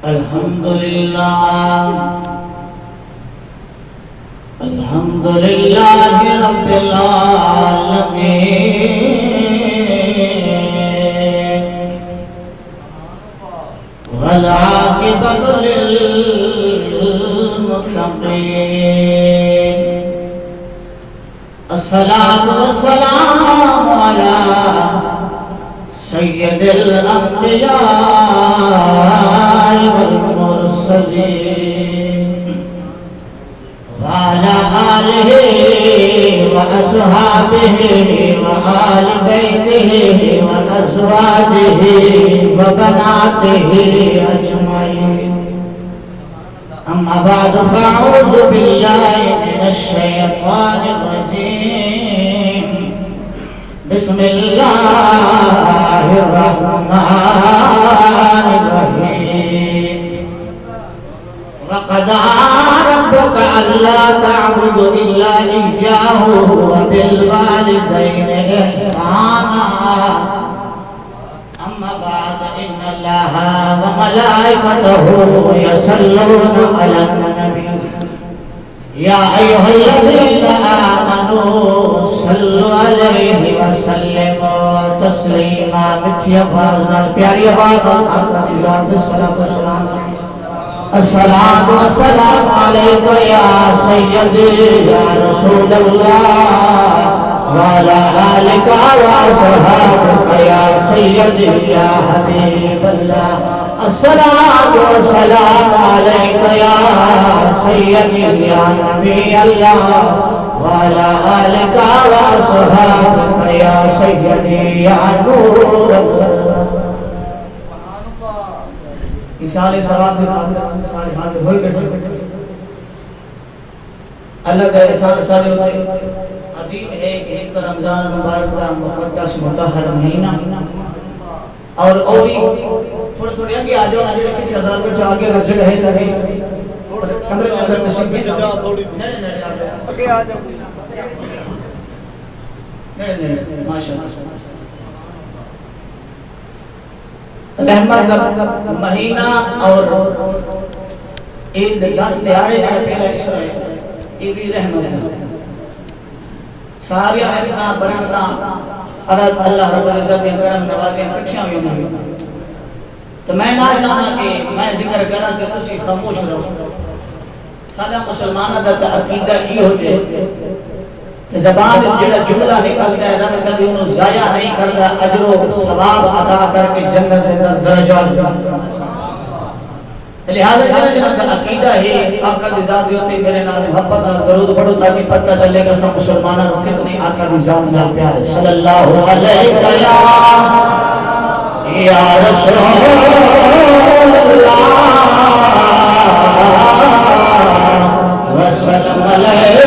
الحمد لله رب العالمين والعاقبة للمتقين الصلاة والسلام على سيد الأنبياء والمرسلين وعلى آله وأصحابه وآل بيته وأزواجه وبناته أجمعين أما بعد فأعوذ بالله من الشيطان الرجيم بسم الله الرحمن الرحيم وقضى ربك ألا تعبدوا إلا إياه وبالوالدين إحسانا أما بعد إن الله وملائكته يصلون على النبي يا أيها الذين آمنوا صلوا عليه وسلموا تسليما مٹھیا فاضل پیاری آواز الصلاة والسلام عليك يا سيدي يا رسول الله وعلى آلك وأصحابك يا سيدي يا حبيب الله الصلاة والسلام عليك يا سيدي يا نبي الله وعلى آلك وأصحابك يا سيدي يا نور الله سارے سوال سارے حاضر ہوئے بیٹھے اللہ کا احسان سارے ہوئے عظیم ہے کہ ایک رمضان مبارک کا مقدس مطہر مہینہ اور بھی تھوڑے تھوڑے آگے آ جاؤ آگے رکھے 6000 بیٹھ آگے رکھ رہے تھے کمرے میں اگر تشریف بھی جاؤ تھوڑی آگے آ جاؤ نہیں ماشاءاللہ رحمت کا مہینہ اور عید 10 دہاڑے کا پہلا اسرائیل یہ بھی رحمت ہے سارے اتنا برکتاں عرض اللہ رب العزت کے کرم نوازیں اکٹھیاں ہوئی ہیں تو میں نہ چاہنا کہ میں ذکر کرا کہ تسی خاموش رہو سارا مسلمانوں کا عقیدہ یہ ہو جائے زبان جڑا جملہ نکلتا ہے رب کبھی انہوں ضائع نہیں کرتا اجر و ثواب عطا کر کے جنت میں درجہ لہذا جنت کا عقیدہ ہے آپ کا ذات ہوتے میرے نام محبت اور درود پڑھو تاکہ پتہ چلے گا سب مسلمانوں کو کتنی آقا کی ذات کا پیار ہے صلی اللہ علیہ یا رسول اللہ وسلم علیہ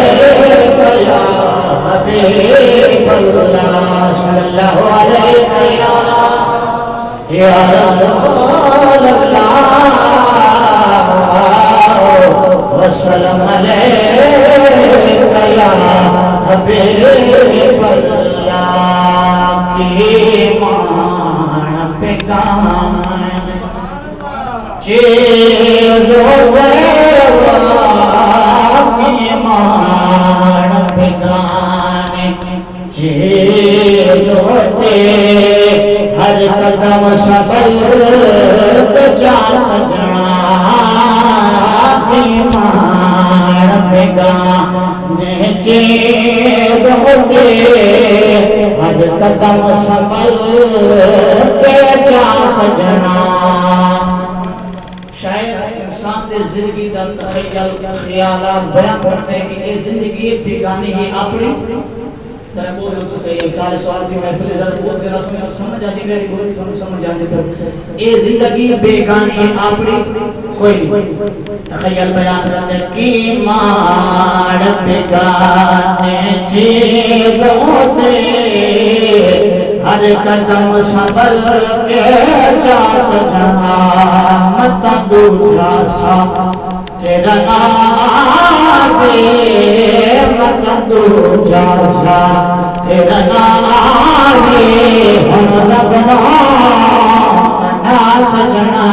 حبیب اللہ صلی اللہ علیہ یا رسول اللہ وسلم علیہ یا حبیب اللہ کی مان پکان چیز ہوئے کی مان پکان چیز ہوتے ہر قدم سفر جا سجنا ایمان پکان چیز ہوتے ہر قدم سفر جا سجنا شاید انسان کی زندگی کا خیالات بیان کرتے ہیں کہ یہ زندگی بیگانی ہے اپنی ذرا بولو تو صحیح سارے سوال کی محفل ذرا بول دینا سمجھ آتی میری بولی تم سمجھ آنے تو یہ زندگی بیگانی ہے اپنی کوئی نہیں تخیل بیان کرتے کی مان بیگانے چیز ہوتے ہر قدم سنبھل کے جا سجنا مت دوسرا سا تیرا نام مت دوسرا سا تیرا نام ہم لگنا نا سجنا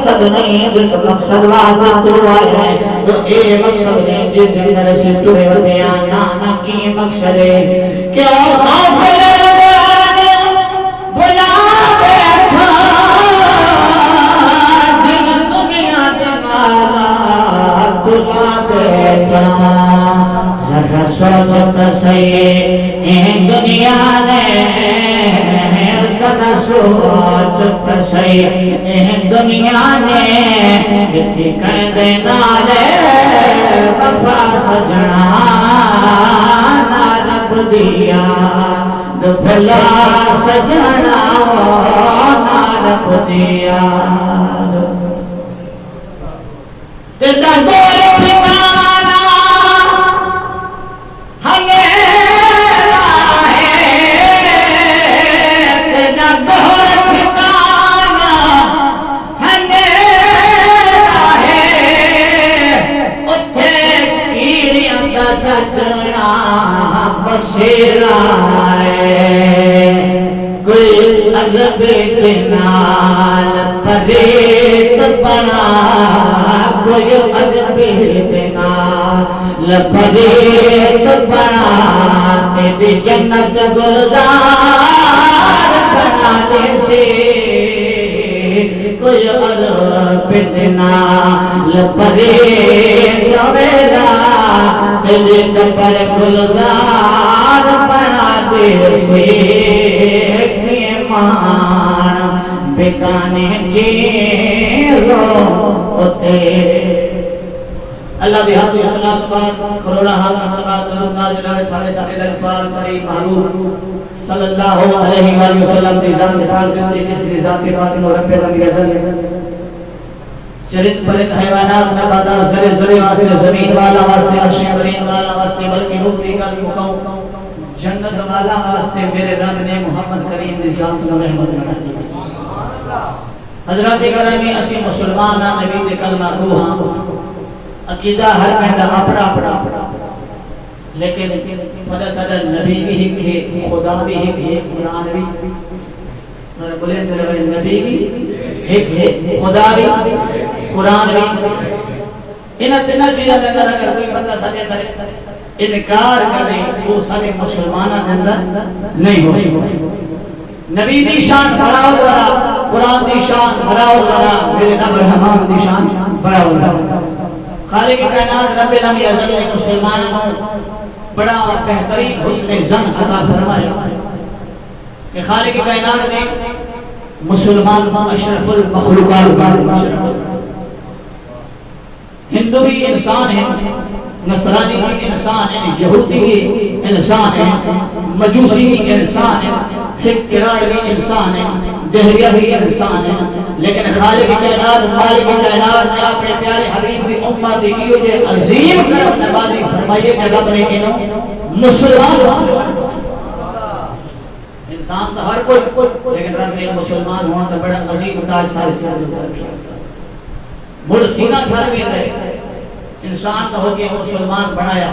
مقصد نہیں ہے جس مقصد واسطے تو آئے ہیں وہ اے مقصد ہے جس دن سے تو ہوتے آنا کی مقصد ہے کیا غافل بلا بیٹھا دل دنیا دماغا بلا بیٹھا ذرا سوچ تو صحیح ان دنیا نے ذرا سوچ تو صحیح ان دنیا نے کہہ دینا لے وفا سجنا نہ رب دیا بھلا سجنا نہ رب دیا تیرا کوئی ٹھکانا ہمیں کوئی ادب کے نال پریت بنا کوئی ادب کے نال پریت بنا تیری جنت گلزار بنا دے سے کوئی ادب کے نال پریت میرا تیری جنت گلزار بنا دے سے بکانے چیروں ہوتے اللہ بھی حضور صلاة پاک کروڑا حال مرتبات نازلہ سارے سارے لجبار پری محبوب صلی اللہ علیہ وآلہ وسلم کی ذات پاک بندی جس ذات پاک نور رب العالمین ازل چرت پرت حیوانات نباتات سرے سرے واسطے زمین والا واسطے عرش برین والا واسطے بلکہ مکتی کا مقام جنت والا واسطے میرے رب نے محمد کریم دی ذات کو رحمت بنا حضرات گرامی اسی مسلمان نبی دے کلمہ گو ہاں عقیدہ ہر پہلا اپنا اپنا لیکن فدا صدا نبی بھی ہی خدا بھی ہی قرآن بھی بولے نبی بھی ایک خدا بھی قرآن بھی انہاں تینوں چیزاں دے اندر اگر کوئی بندہ سارے کرے انکار کرے وہ سارے مسلمانوں کے اندر نہیں ہو سکتا نبی دی شان بڑھاؤ بڑھا قرآن دی شان بڑھاؤ بڑھا میرے رب رحمان دی شان بڑھاؤ بڑھا خالق کائنات رب العالمین ازل نے مسلمانوں بڑا بہترین حسن زن عطا فرمایا کہ خالق کائنات نے مسلمان اشرف المخلوقات ہندو بھی انسان ہے نصرانی بھی انسان ہے یہودی بھی انسان ہے مجوسی بھی انسان ہے سکھ کراڑ بھی انسان ہے دہریہ بھی انسان ہے لیکن خالق کائنات مالک کائنات نے اپنے پیارے حبیب کی امت کی یہ عظیم کرم نوازی فرمائیے کہ رب نے انہوں مسلمان انسان تو ہر کوئی لیکن رب نے مسلمان ہونا تو بڑا عظیم تاج سارے سر رکھا مڑ سینہ گھر بھی رہے انسان کا ہو کے مسلمان بنایا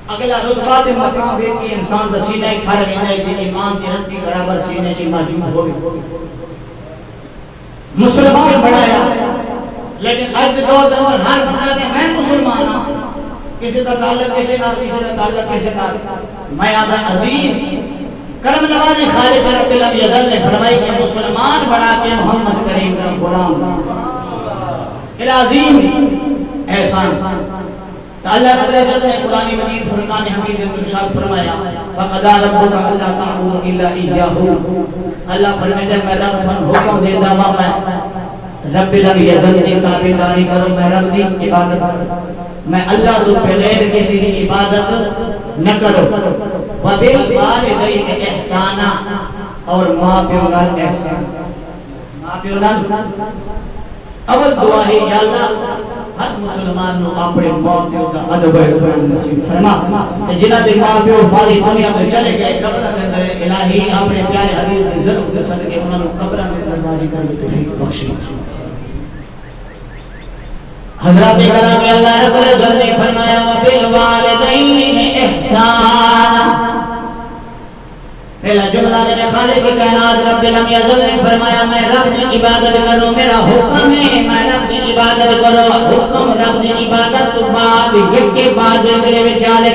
اگلا رتبہ دے مقام ہے کہ انسان دا سینہ کھڑ گیا ہے کہ ایمان کی رتی برابر سینے چ موجود ہو گئی مسلمان بنایا لیکن اج دو دن ہر بندہ کہ میں مسلمان ہوں کسی کا تعلق کسی نال کسی کا تعلق کسی نال میں آدھا عظیم کرم نوازی خالق رب العالمین نے فرمائی کہ مسلمان بنا کے محمد کریم کا غلام العظیم احسان اللہ رب العزت نے قرآن مجید فرقان حمید میں ارشاد فرمایا فقضى ربك الا تعبدوا الا اياه اللہ فرماتا ہے میں رب تھن حکم دیتا ہوں میں رب العزت کی تابعداری کرو میں رب کی عبادت میں اللہ تو بغیر کسی کی عبادت نہ کرو وبالوالدین احسانا اور ماں پیو نال احسان ماں پیو نال اول دعا ہے یا اللہ ہر مسلمان نو اپنے ماں پیو کا ادب نصیب فرما کہ جنہاں دے ماں پیو ساری دنیا میں چلے گئے قبر کے اندر الہی اپنے پیارے حبیب کی ضرورت کے صدقے انہاں نو قبر میں نوازی کر دے توفیق بخشی حضرات کرام اللہ رب العزت نے فرمایا وبالوالدین احسان پہلا جملہ میرے خالق کائنات رب لم یزل نے فرمایا میں رب کی عبادت کروں، میرا حکم ہے میں رب کی عبادت کروں، حکم رب کی عبادت تو بعد ایک کے بعد میرے وچالے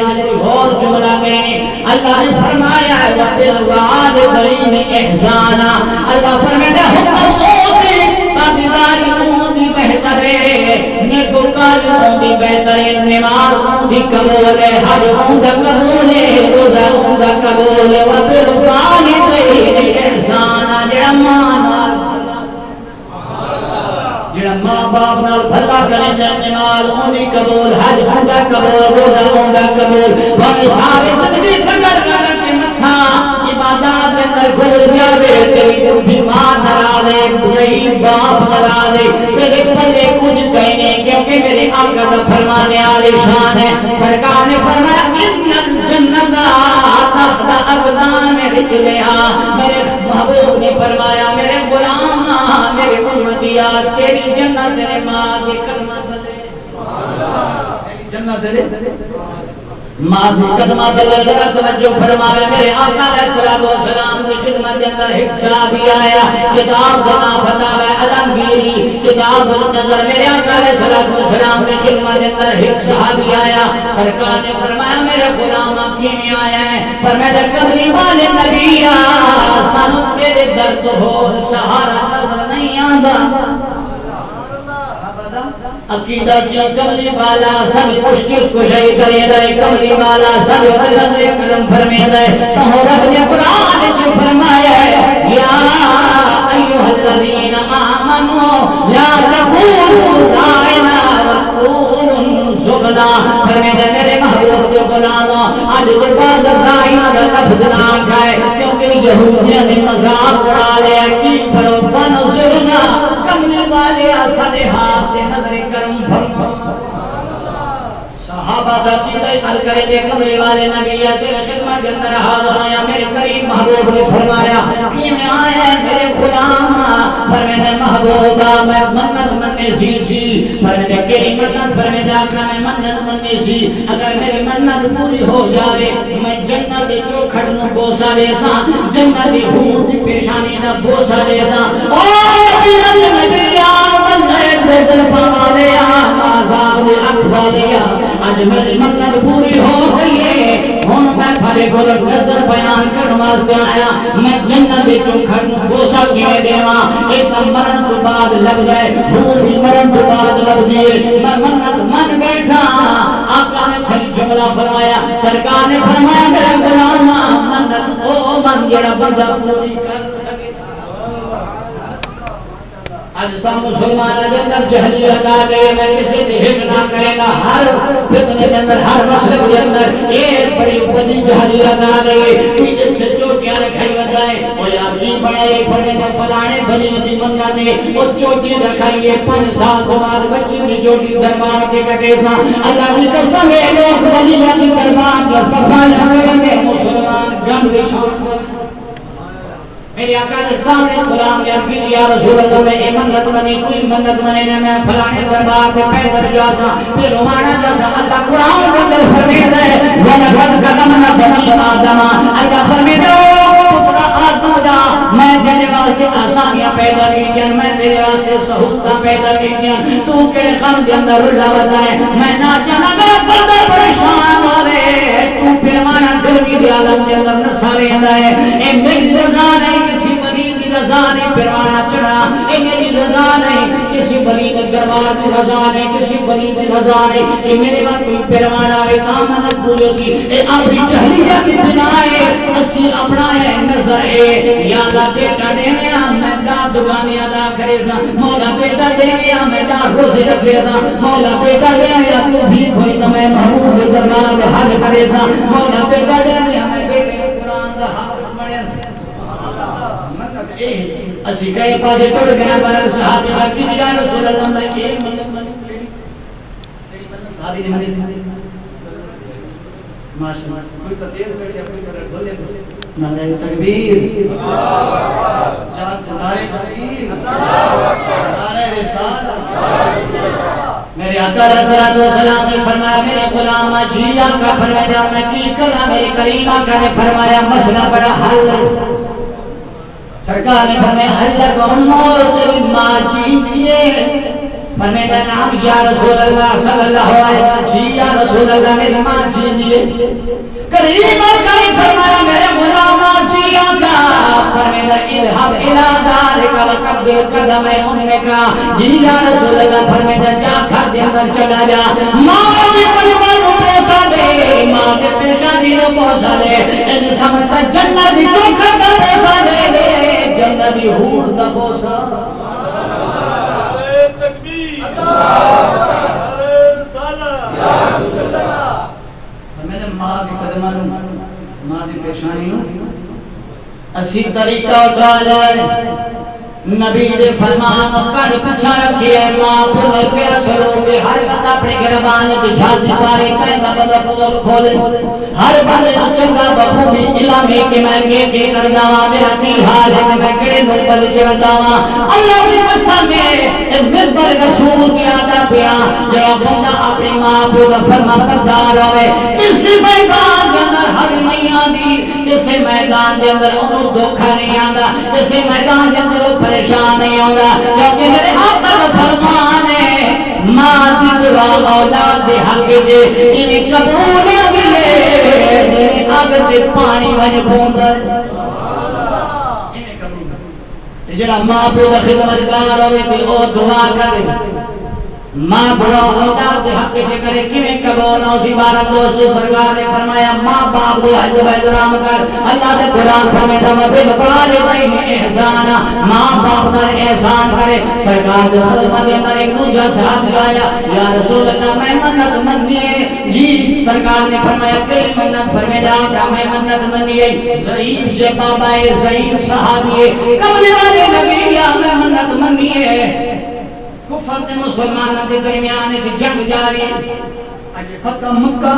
اور جملہ کہنے اللہ نے فرمایا وبالوالدین احسانا، اللہ فرمایا حکم ہوتے تابعداری ہوتی بہتر ہے، نیکوکاری ہوتی بہتر ہے، نماز ہوتی قبول ہے، حج ہوتا قبول ہے، روزہ ہوتا قبول ہے، وبالوالدین احسانا جڑا ماں باپ نال بھلا کرے نماز ہوتی قبول، حج ہوتا قبول، روزہ ہوتا قبول، بھائی سارے زندگی فکر کر کے مکھا عبادات اندر گھل جاوے، تیری بیمار نرالے تیری باپ نرالے تیرے پلے کچھ کہنے، کیونکہ میرے آقا کا فرمانے والی شان ہے، سرکار نے فرمایا ان الجنت تحت اقدام رجلہا، میرے محبوب نے فرمایا میرے غلام میرے امتیا تیری جنت تیرے ماں کی کلمہ دلے، جنت دلے ماں کی کلمہ دلے، ذرا توجہ فرمایا میرے آقا علیہ الصلوۃ والسلام کی خدمت کے اندر ایک صحابی آیا، کتاب کا نام فتاوی علمگیری کتاب النظر، میرے آقا علیہ الصلوۃ والسلام کی خدمت کے اندر ایک صحابی آیا، سرکار نے فرمایا میرے غلام کیوں آیا ہے؟ فرمایا کملی والے نبی سانو تیرے درد ہو سہارا نظر نہیں آندا، عقیدہ سے کملی والا سب مشکل کشائی کرے رہے، کملی والا سب حضرت کرم فرمے رہے، تو رب نے قرآن جو فرمایا ہے یا ایھا الذین آمنوا لا تقولوا راعنا وقولوا انظرنا، فرمایا میرے محبوب کے غلاموں آج کے بعد راعنا کا لفظ نہ کہے، کیونکہ یہودیاں نے مذاق اڑا لیا کہ پڑھو انظرنا، کملی والے اصل ہاتھ سے نظر کرم فرما، صحابہ عقیدہ حل کرے دے کملی والے نبی تیرے خدمت کے اندر حاضر آیا، میرے قریب محبوب نے فرمایا کہ میں آیا میرے غلام، پر میرے محبوبہ میں منت مننے سی پر میرے کیری منت پر میرے آقا میں منت مننے سی، اگر میری منت پوری ہو جائے میں جنت چوکھٹ نو بوسا دے سا، جنت دی حور دی پیشانی نہ بوسا دے سا، او بیرل نبیہ منت بزر پاوالیا آزاد اکبالیا، آج میری منت پوری ہو گئی ہے، ہوں میں پھلے کو نظر بیان کرنے واسطے آیا، میں جنت دے چوکھٹ نو بوسا کیویں دیواں، ایک مرن تو بعد لگ جائے حور دی مرن تو بعد لگ جائے، میں منت من بیٹھا، آقا نے پھر جملہ فرمایا، سرکار نے فرمایا میرے غلام منت او من جڑا بندہ پوری کر سکے، آج سب مسلمان اندر جہلیت آ گئی، میں کسی نے ہٹ نہ کرے گا، ہر فتنے کے اندر ہر مسئلے کے اندر ایک بڑی بڑی جہلیت آ گئی، پیچھے چوٹیاں رکھائی بتائے اور آپ جی بڑے پڑھنے کا فلانے بھلی دی منگا دے اور چوٹی رکھائیے 5 سال کے بعد بچی کی چوٹی دربار کے کٹے سا، اللہ کی قسم ہے لوگ بلی کی دربار کا صفائی کریں گے، مسلمان گند شان میرے آقا نے سامنے غلام نے عرض کی یا رسول اللہ میں یہ منت منی کوئی منت منی نے میں فلانے دربار پہ پیدل جاسا پھر رومانا جاسا، اللہ قرآن کے اندر فرماتا ہے وَلَقَدْ كَرَّمْنَا بَنِي آدَمَ، اللہ فرماتا ہے پتر آدم دا میں تیرے واسطے آسانیاں پیدا کیتیاں، میں تیرے واسطے سہولتاں پیدا کیتیاں، تو کہڑے غم کے اندر رلا بتائے، میں نہ چاہنا میرا بندہ پریشان ہو رہے، تو پھر مانا گرمی کے عالم کے اندر نسا رہتا ہے، اے میری رضا نہیں کسی ولی کی رضا نہیں پروانا چڑھا، اے میری رضا نہیں کسی ولی کے دربار کی رضا نہیں، کسی ولی کی رضا نہیں کہ میرے بعد کوئی پروانا ہے کامنت بولو سی، اے اپنی جہلیت کی بنا ہے اسی اپنا ہے نظر ہے، یا اللہ بیٹا دے گیا میں دا دکانی ادا کرے سا، مولا بیٹا دے گیا میں دا روزے رکھے سا، مولا بیٹا دے گیا تو بھی کوئی تو میں محبوب دربار میں حل کرے سا، مولا بیٹا دے گیا میں بیٹے قرآن دا حافظ بڑے سا، اسی کئی پاسے ٹوٹ گیا پر صحابی باقی یا رسول اللہ میں ایک منت منت لیڈی صحابی نے منی سی ماشاءاللہ کوئی تو تیز بیٹھے اپنی طرح بولے نعرہ تکبیر نعرہ تکبیر نعرہ رسالت میرے آقا علیہ الصلوۃ والسلام نے فرمایا میرے غلام جی آقا فرمایا میں کی کرا میرے کریم آقا نے فرمایا مسئلہ بڑا حل سرکار نے فرمایا حل کو موت ماں جی دیے فرمایا نام یا رسول اللہ صلی اللہ علیہ وسلم جی یا رسول اللہ میری ماں جی دیے کریم آقا نے فرمایا میرے غلام جی آقا فرمایا اذهب الى دارك وقبل قدم امك جی یا رسول اللہ فرمایا جا گھر کے اندر چلا جا ماں کے پریوار کو پوسا دے ماں کے پیشانی کو پوسا دے ان سمجھتا جنت کی چوکھٹ کا پوسا دے جنت کی حور کا پوسا تکبیر میرے ماں کی قدموں ماں کی پیشانی اسی طریقہ اترا نبی دے فرمان کڑ پچھا رکھیے ماں پورے پیارا سلو کے ہر بندہ اپنے گربان کی چھاتی پارے کہنا بندہ پول کھولے ہر بندے چنگا بخو بھی علامے کے میں کے کر جاواں میرا کی حال ہے کہ میں کڑے نمبر چڑھ جاواں اللہ کی قسم ہے اس منبر رسول کی آتا پیا جب بندہ اپنی ماں پورا فرما بردار ہوئے اسی میدان کے اندر ہر نہیں آتی اسی میدان کے اندر انہوں دھوکھا نہیں آتا اسی میدان کے اندر پریشان نہیں ہوگا کیونکہ میرے آقا فرمان ہے ماں کی دعا اولاد دے حق دے انہیں قبول ملے اگر تے پانی وج پوندا انہیں قبول جڑا ماں پہ خدمتگار ہوے تے او دعا کرے ماں بڑا اولاد دے حق سے کرے کیویں قبول نہ اسی بار دوست سرکار نے فرمایا ماں باپ کو حج و احترام کر اللہ دے قرآن فرماتا ہے بالوالدین احسانا ماں باپ کا احسان کرے سرکار دے خدمت کے اندر ایک دوجا صاحب آیا یا رسول اللہ میں منت منی ہے جی سرکار نے فرمایا تیری منت فرمایا کہ میں منت منی ہے ضعیف سے بابا ہے ضعیف صحابی ہے کمرے والے نبی یا میں منت منی ہے کفر تے مسلمانوں کے درمیان ایک جنگ جاری ہے اج فتح مکہ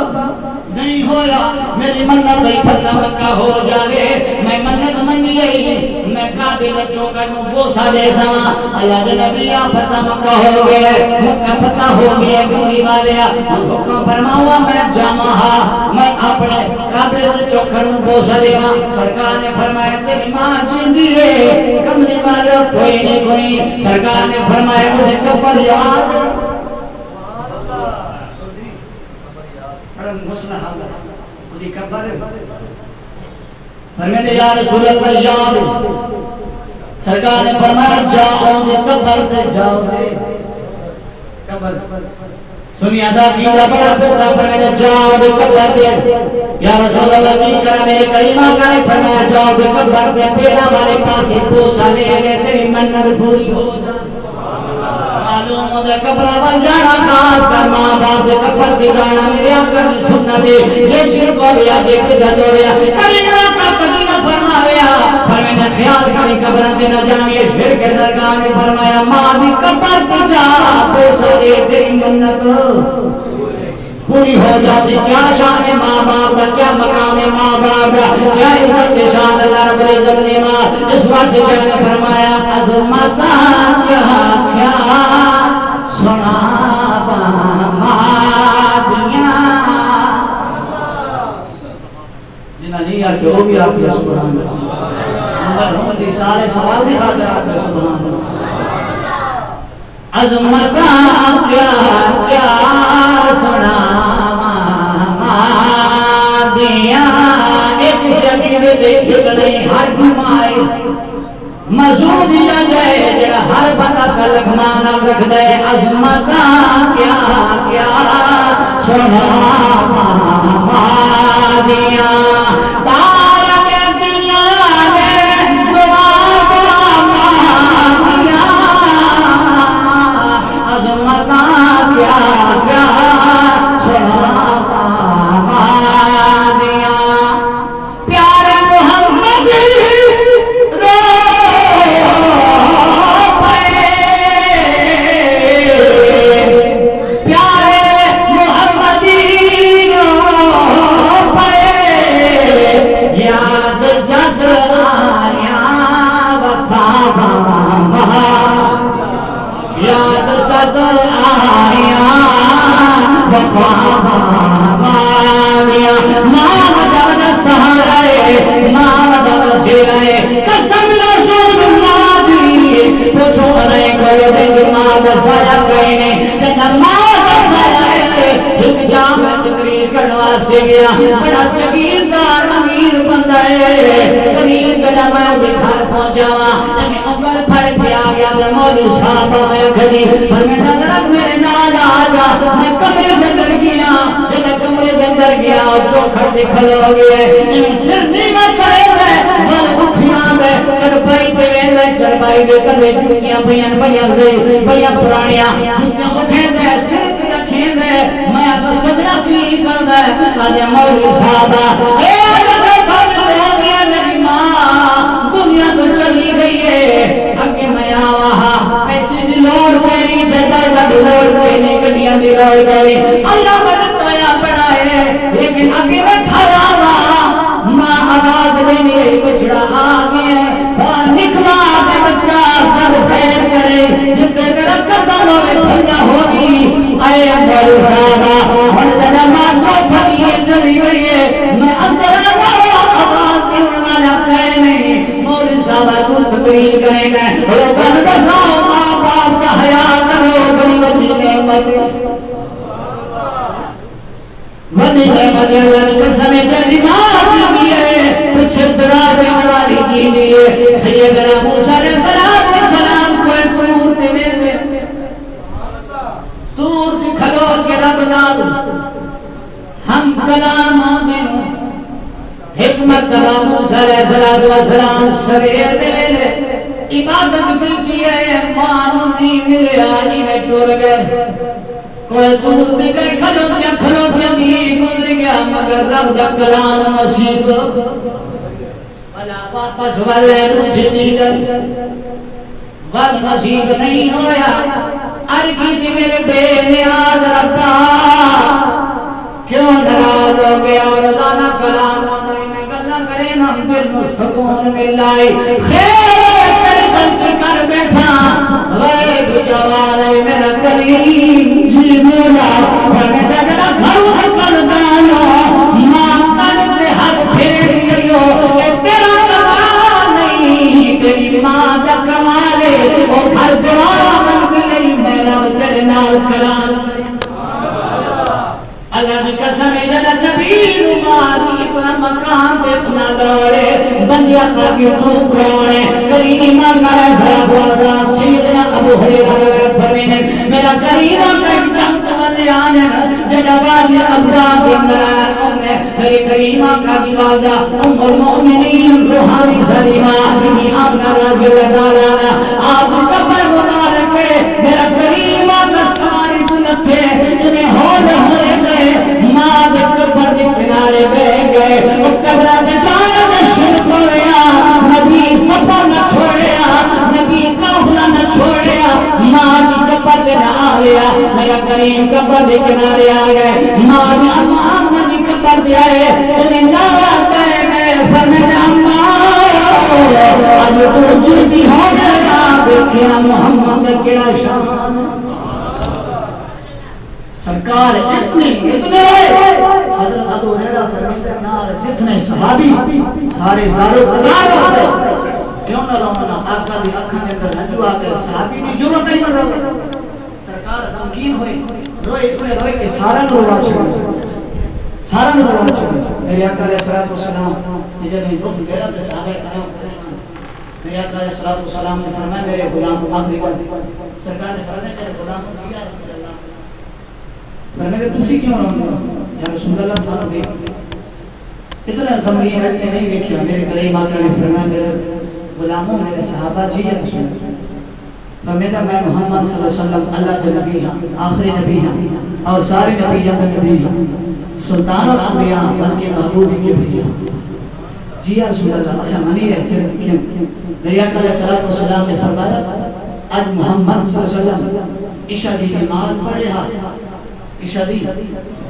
نہیں ہویا میری منت ہی فتح مکہ ہو جاوے میں منت منی ہے میں کعبے دے چوکٹ نوں بوسا دے ساں اللہ دے نبی فتح مکہ ہو گئے مکہ فتح ہو گئے گولی والے حکم فرمایا میں جاواں میں اپنے کعبے دے چوکٹ نوں بوسا دیواں سرکار نے فرمایا تیری ماں زندہ ہے کملی والے کوئی نہیں کوئی سرکار نے فرمایا مجھے کفر یاد مسئلہ حل ہے قبر فرمایا یا رسول اللہ یاد سرکار نے فرمایا جاؤ قبر تے جاؤ قبر سنیا دا کیڑا بڑا پورا فرمایا جاؤ قبر تے یا رسول اللہ کی کرا میرے کریمہ کا نے فرمایا جاؤ قبر تے پیرا والے پاسے بوسا لے گئے تیری منت پوری ہو جائے معلوم ہو جائے قبر وال جانا خاص کر ماں باپ سے قبر کی جانا میرے آقا نے سنت ہے یہ شرک ہو گیا یہ بدعت ہو گیا کریمہ کا کبھی نہ فرمایا فرمایا خیال کریں قبر تے نہ جاویں شرک ہے سرکار نے فرمایا ماں دی قبر تے جا بوسا دے تیری منت پوری ہو جاتی کیا شان ہے ماں باپ کا کیا مقام ہے ماں باپ کا کیا عزت شان اللہ رب العزت نے ماں اس بات سے شان نے فرمایا عظمت کیا سنا دیا جنہ نہیں آ کے وہ بھی آپ کے سبحان اللہ سارے سوال بھی حاضر آپ کے سبحان اللہ عظمت کیا سنا دیا ایک زمین دیکھ نہیں ہر گھمائے مزود نہ جائے جڑا ہر بندہ کا لکھمانا رکھ دے عظمت کیا سنا دیا یاد صد آیا پایا ماں وجہ سہارا ماں وجہ سیرا قسم رسول اللہ دی پوچھو رہے کوئی دن ماں دسایا کہیں جب ماں دسایا ایک جام تقریر کرنے واسطے گیا بڑا جگیردار امیر بندہ ہے قریب جب میں گھر پہنچا میں انگل پھڑ کے آ گیا تو مولوی صاحب میں گھری پر میں نظر میرے نال آ جا میں کمرے کے اندر گیا جب کمرے کے اندر گیا جو کھڑے کھڑے ہو گئے سر نیمت کرے ہوئے بل اٹھیا میں چرپائی پہ ویندے چرپائی دے کلے جھوٹیاں بیاں پرانیاں جھوٹیاں اٹھیں دے سر رکھیں دے میں اپنا سجنا کی کرنا ہے آجا مولوی صاحب اے آجا دنیا تو چلی گئی ہے اگے میں آوہا پیسے دی لوڑ تیری جگہ دی لوڑ تیری گڈیاں دی لوڑ تیری اللہ مدد پایا بڑا ہے لیکن اگے میں کھڑا ہوا ماں آواز دینی ہے بچڑا آگے نکلا دے بچہ سر خیر کرے جس سے میرا قدم ہوئے پھنجا ہوگی اے اندر صاحبہ ہر جگہ ماں جو پھلیے چلی گئی ہے میں اندر آواز دینے والا کہے نہیں مولوی صاحب تو تقریر کریں گے لوگوں کو بساؤ ماں باپ کا حیا کرو بڑی بڑی نعمت بڑی نعمت اللہ نے سمے سے نماز کی ہے کچھ دراز والی کی ہے سیدنا موسیٰ علیہ السلام کو طور پہ میں طور سے کھلو کے رب نال ہم کلام مانگے حکمت کا موسیٰ علیہ السلام سویر دے عبادت بھی کی ہے مانو نہیں ملے آنی میں ٹور گئے کوئی دور بھی گئے کھلو کیا نہیں گزر گیا مگر رب دا کلام مسیح بلا واپس والے جدید ود مسیح نہیں ہویا ارکی جی میرے بے نیاز ربا کیوں ناراض ہو گیا اور روزانہ کلام کرے نا دل میں سکون ملائی خیر کر بیٹھا غیب جوال میرا کریم جی مولا میں جگہ گھر کر دانا ماں کر سے ہاتھ پھیر گئیو تیرا کمال نہیں تیری ماں کا کمال ہے وہ ہر دعا بن گئی میرا تیرے نال کلام اللہ کی قسم ہے جب نبی ماتی اتنا مقام سے اتنا دوڑے بندیا کا کیوں تو کرونے کریمہ میرا صاحب وزان سیدنا ابو حریرہ فرمینے میرا کریمہ کا ایک چمت والے آنے جنباز ابراد اندرار امنے میرے کریمہ کا دیوازہ ام المؤمنین روحانی سلیمہ آدمی آمنا رضی اللہ تعالیٰ آپ کا پر مبارک ہے میرا کریمہ کا سواری بلت ہے جنہیں ہو رہے گئے ماں دکھ پر کنارے بہ گئے قبرہ جانا نشن پڑیا نبی سفر نہ چھوڑیا نبی قافلہ نہ چھوڑیا ماں دکھ پر نہ آیا میرا کریم قبر دے کنارے آ گئے ماں نے امام نے قبر دیا ہے انہیں نارا کہے گئے فرمینا آج تو جلدی ہو گیا دیکھیا محمد کیا شان سرکار اتنے حضرت ابو ہریرہ فرماتے ہیں جتنے صحابی سارے زارو قدار ہوتے کیوں نہ رونا آقا دی اکھاں دے اندر ہنجو آ گئے صحابی دی ضرورت نہیں پڑ رہی سرکار غمگین ہوئی روئے کہ سارا روا چھوڑ میرے آقا علیہ السلام نے جب دکھ گیا تو صحابہ کرام پریشان میرے آقا علیہ السلام نے فرمایا میرے غلام آخری بات سرکار نے فرمایا میرے غلام کو کیا رسول اللہ فرمایا کہ تسی کیوں رہو یا رسول اللہ صلی اللہ علیہ وسلم اتنا غمگین رکھتے نہیں دیکھا میرے کریم آقا نے فرمایا میرے غلاموں میرے صحابہ جی یا رسول اللہ فرمایا میں محمد صلی اللہ علیہ وسلم اللہ کے نبی ہوں آخری نبی ہوں اور سارے نبی جب نبی ہوں سلطان الانبیاء بلکہ محبوب کی بھی ہوں جی یا رسول اللہ اچھا منی ہے کیوں میرے آقا علیہ السلام نے فرمایا آج محمد صلی اللہ علیہ وسلم عشاء دی نماز پڑھے ہاں عشاء دی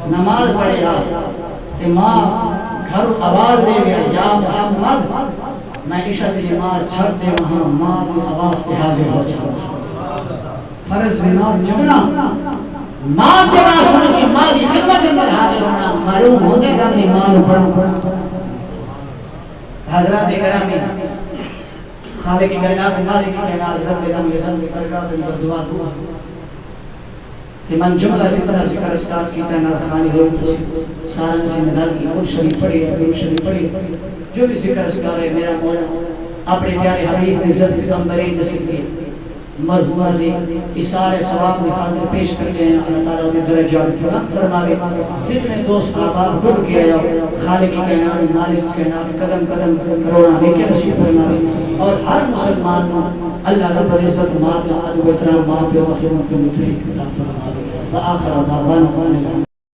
نماز پڑھے ہاں کہ ماں گھر آواز دے گیا یا محمد میں عشاء دی نماز چھڑ دے وہاں ماں کی آواز کے حاضر ہو جاؤں فرض نماز جمنا ماں کے نام سن کے ماں کی خدمت کے اندر حاضر ہونا معلوم ہونے کا نہیں ماں نو پڑھ حضرات گرامی خالق کی کائنات مالک کی کائنات رب العالمین کے سن برکات ان پر دعا دعا کہ من جملہ جتنا ذکر اسکار کی تعینات خانی ہوئی سارا ذمہ دار کی خود شریف پڑھی ہے شریف پڑھی جو بھی ذکر اسکار ہے میرا مولا اپنے پیارے حبیب کی عزت پیغمبری نصیب کی مرحومہ جی اشارے ثواب میں خاطر پیش کر کے اللہ تعالیٰ کے درجات بلند فرمائے جتنے دوست احباب ڈوب کے آیا خالق کی کائنات مالک کی کائنات قدم قدم رونا لے کے نصیب فرمائے اور ہر مسلمان کو اللہ رب العزت ماں کا ادب احترام ماں پہ وفرمت کو متحد عطا فرمائے وآخر دعوانا